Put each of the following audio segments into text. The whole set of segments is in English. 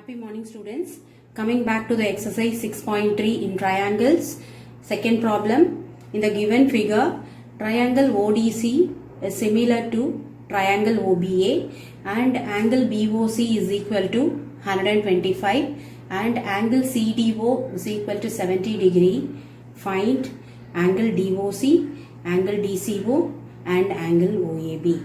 Happy morning, students. Coming back to the exercise 6.3 in triangles. Second problem. In the given figure, triangle ODC is similar to triangle OBA and angle BOC is equal to 125 and angle CDO is equal to 70 degree. Find angle DOC, angle DCO and angle OAB.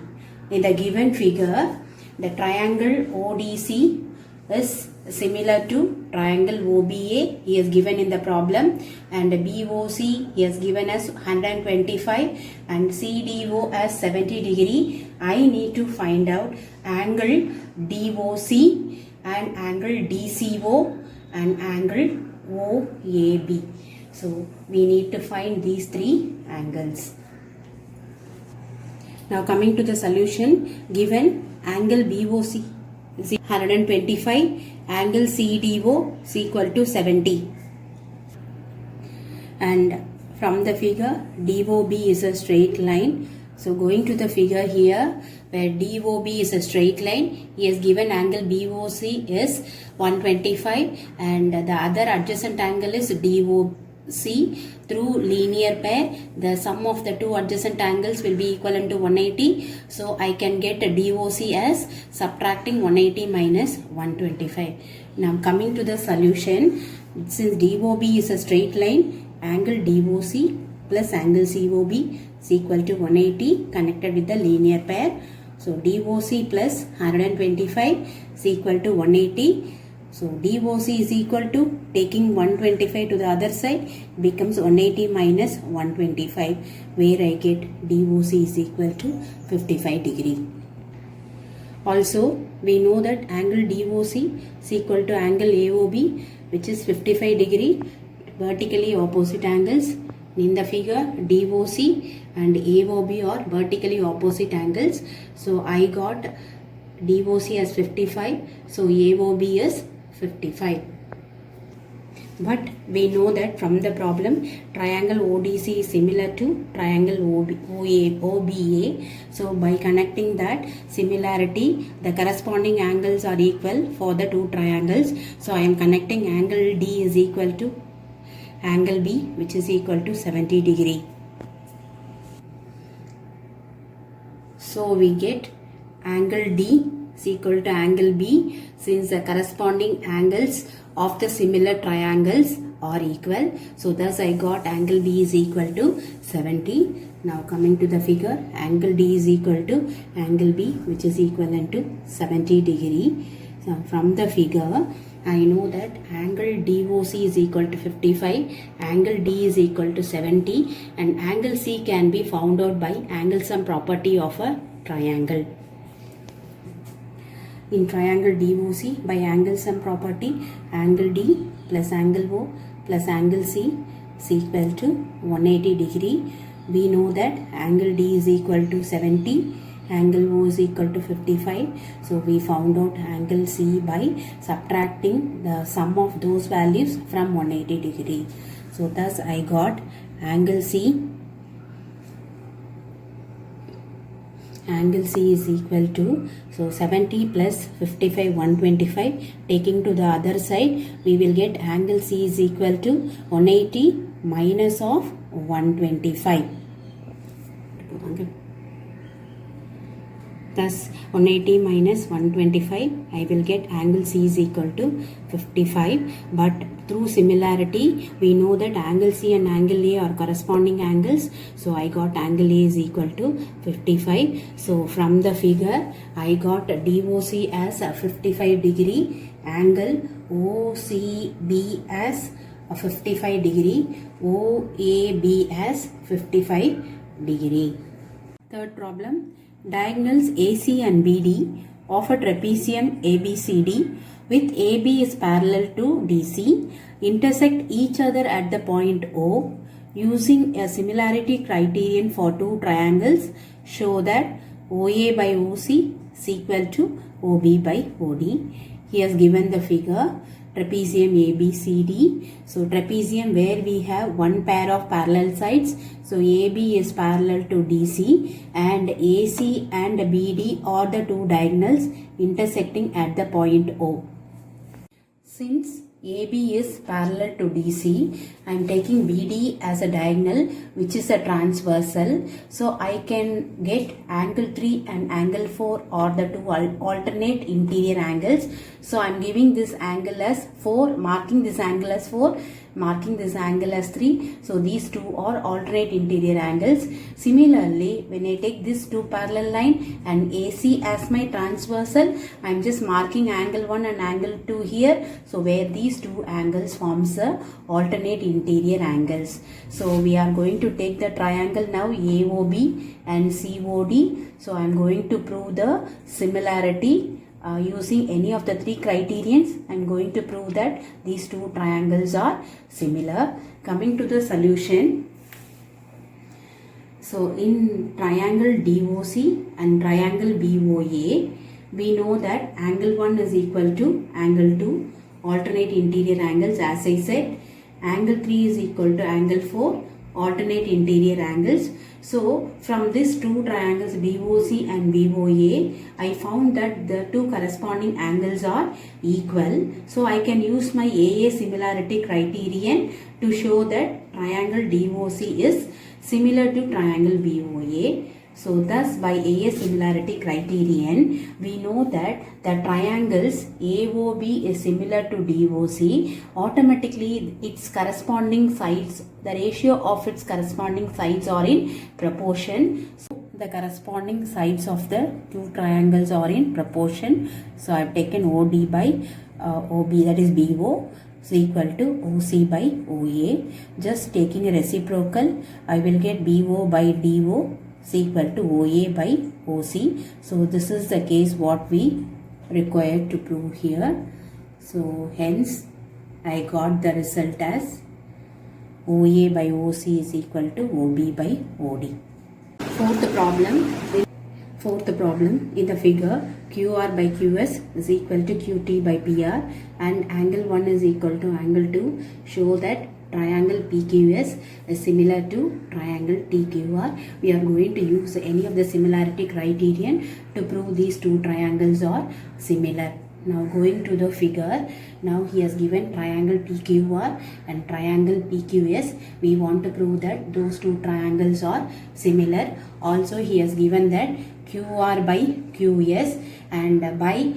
In the given figure, the triangle ODC is similar to triangle OBA, he is given in the problem, and BOC he has given as 125 and CDO as 70 degree. I need to find out angle DOC and angle DCO and angle OAB. So we need to find these three angles. Now coming to the solution, given angle BOC is 125, angle CDO is equal to 70. And from the figure, DOB is a straight line. So going to the figure here, where DOB is a straight line, he has given angle BOC is 125 and the other adjacent angle is DOC. Through linear pair, the sum of the two adjacent angles will be equivalent to 180. So I can get a DOC as subtracting 180 minus 125. Now coming to the solution, since DOB is a straight line, angle DOC plus angle COB is equal to 180 connected with the linear pair. So DOC plus 125 is equal to 180. So DOC is equal to, taking 125 to the other side, becomes 180 minus 125, where I get DOC is equal to 55 degree. Also, we know that angle DOC is equal to angle AOB, which is 55 degree, vertically opposite angles. In the figure, DOC and AOB are vertically opposite angles. So I got DOC as 55, so AOB is 55. But we know that from the problem, triangle ODC is similar to triangle OBA. So by connecting that similarity, the corresponding angles are equal for the two triangles. So I am connecting angle D is equal to angle B, which is equal to 70 degree. So we get angle D is equal to angle B, since the corresponding angles of the similar triangles are equal. So thus I got angle B is equal to 70. Now coming to the figure, angle D is equal to angle B, which is equivalent to 70 degree. So from the figure, I know that angle DOC is equal to 55, angle D is equal to 70, and angle C can be found out by angle sum property of a triangle. In triangle DOC, by angle sum property, angle D plus angle O plus angle C is equal to 180 degree. We know that angle D is equal to 70, angle O is equal to 55. So we found out angle C by subtracting the sum of those values from 180 degree. So thus I got angle C. Angle C is equal to, so 70 plus 55, 125. Taking to the other side, we will get angle C is equal to 180 minus of 125. Thus 180 minus 125, I will get angle C is equal to 55. But through similarity, we know that angle C and angle A are corresponding angles. So I got angle A is equal to 55. So from the figure, I got DOC as a 55 degree, angle OCB as a 55 degree, OAB as 55 degree. Third problem. Diagonals AC and BD of a trapezium ABCD with AB is parallel to DC intersect each other at the point O. Using a similarity criterion for two triangles, show that OA by OC is equal to OB by OD. He has given the figure trapezium ABCD. So trapezium, where we have one pair of parallel sides. So AB is parallel to DC and AC and BD are the two diagonals intersecting at the point O. Since AB is parallel to DC, I am taking BD as a diagonal which is a transversal. So I can get angle 3 and angle 4 or the two alternate interior angles. So I am giving this angle as 4, marking this angle as 4, marking this angle as 3. So these two are alternate interior angles. Similarly, when I take this two parallel line and AC as my transversal, I am just marking angle 1 and angle 2 here. So where these two angles forms the alternate interior angles. So we are going to take the triangle now AOB and COD. So I am going to prove the similarity using any of the three criterions. I am going to prove that these two triangles are similar. Coming to the solution. So in triangle DOC and triangle BOA, we know that angle 1 is equal to angle 2, alternate interior angles as I said. Angle 3 is equal to angle 4, alternate interior angles. So from these two triangles DOC and BOA, I found that the two corresponding angles are equal. So I can use my AA similarity criterion to show that triangle DOC is similar to triangle BOA. So thus by AA similarity criterion, we know that the triangles AOB is similar to DOC. Automatically its corresponding sides, the ratio of its corresponding sides are in proportion. So the corresponding sides of the two triangles are in proportion. So I have taken OD by OB, that is BO, is equal to OC by OA. Just taking a reciprocal, I will get BO by DO is equal to OA by OC. So this is the case what we require to prove here. So hence I got the result as OA by OC is equal to OB by OD. Fourth problem in the figure, QR by QS is equal to QT by PR and angle 1 is equal to angle 2. Show that triangle PQS is similar to triangle TQR. We are going to use any of the similarity criterion to prove these two triangles are similar. Now going to the figure, now he has given triangle PQR and triangle PQS. We want to prove that those two triangles are similar. Also he has given that QR by QS and by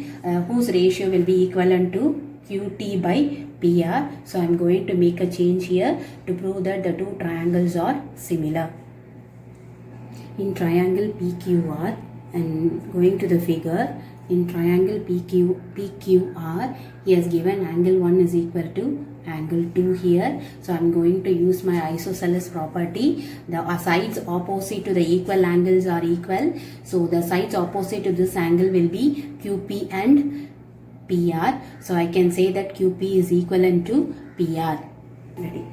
whose ratio will be equivalent to QT by PR. So I am going to make a change here to prove that the two triangles are similar. In triangle PQR and going to the figure, in triangle PQR, he has given angle 1 is equal to angle 2 here. So I am going to use my isosceles property. The sides opposite to the equal angles are equal. So the sides opposite to this angle will be QP and PR. So I can say that QP is equivalent to PR. Ready.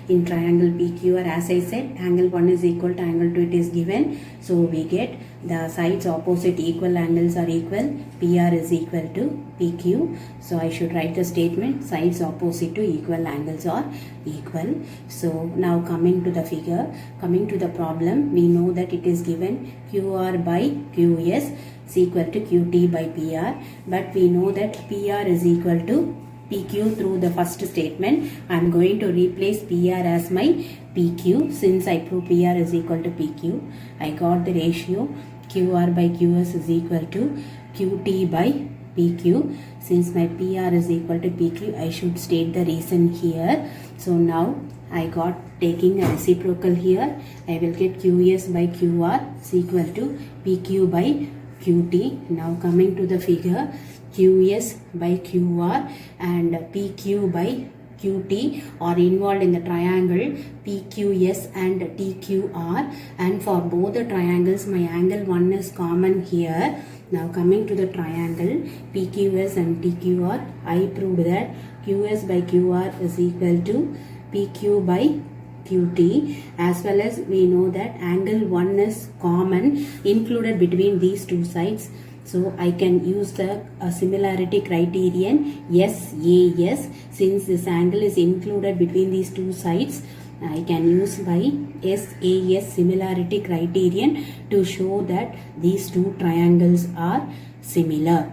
In triangle PQR, as I said, angle 1 is equal to angle 2, it is given. So we get the sides opposite equal angles are equal. PR is equal to PQ. So I should write the statement, sides opposite to equal angles are equal. So now coming to the figure, coming to the problem, we know that it is given QR by QS is equal to QT by PR. But we know that PR is equal to PQ through the first statement. I am going to replace PR as my PQ since I prove PR is equal to PQ. I got the ratio QR by QS is equal to QT by PQ. Since my PR is equal to PQ, I should state the reason here. So now I got taking a reciprocal here. I will get QS by QR is equal to PQ by QT. Now coming to the figure, QS by QR and PQ by QT are involved in the triangle PQS and TQR, and for both the triangles my angle 1 is common here. Now coming to the triangle PQS and TQR, I proved that QS by QR is equal to PQ by QT, as well as we know that angle 1 is common included between these two sides. So I can use the similarity criterion SAS. Since this angle is included between these two sides, I can use by SAS similarity criterion to show that these two triangles are similar.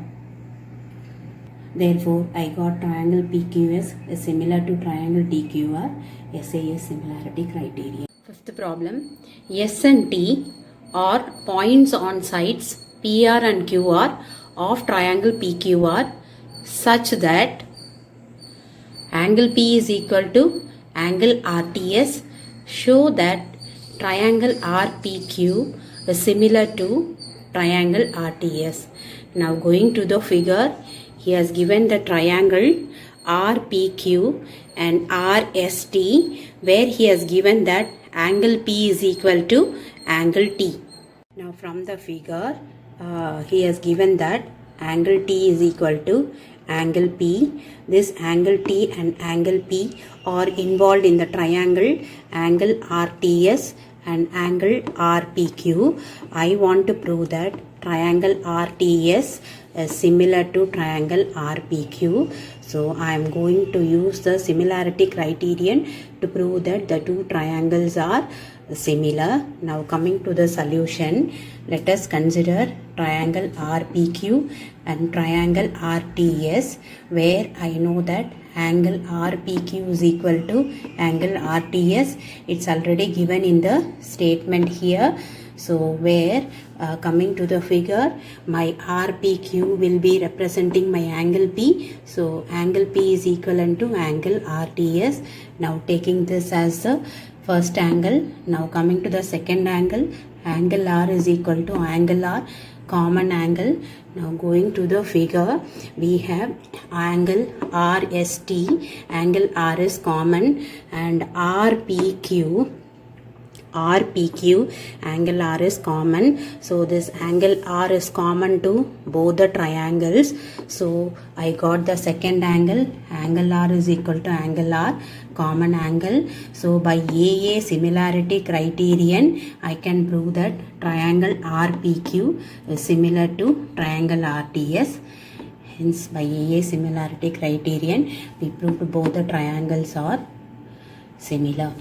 Therefore, I got triangle PQS is similar to triangle TQR, SAS similarity criterion. Fifth problem, S and T are points on sides PR and QR of triangle PQR such that angle P is equal to angle RTS. Show that triangle RPQ is similar to triangle RTS. Now going to the figure, he has given the triangle RPQ and RST, where he has given that angle P is equal to angle T. Now from the figure, he has given that angle T is equal to angle P. This angle T and angle P are involved in the triangle angle RTS and angle RPQ. I want to prove that triangle RTS is similar to triangle RPQ. So I am going to use the similarity criterion to prove that the two triangles are similar. Now coming to the solution, let us consider triangle RPQ and triangle RTS, where I know that angle RPQ is equal to angle RTS. It's already given in the statement here. So where coming to the figure, my RPQ will be representing my angle P. So angle P is equivalent to angle RTS. Now taking this as the first angle. Now coming to the second angle, angle R is equal to angle R, common angle. Now going to the figure, we have angle RST, angle R is common, and RPQ, angle R is common. So this angle R is common to both the triangles. So I got the second angle, angle R is equal to angle R, common angle. So by AA similarity criterion, I can prove that triangle RPQ is similar to triangle RTS. Hence by AA similarity criterion, we proved both the triangles are similar.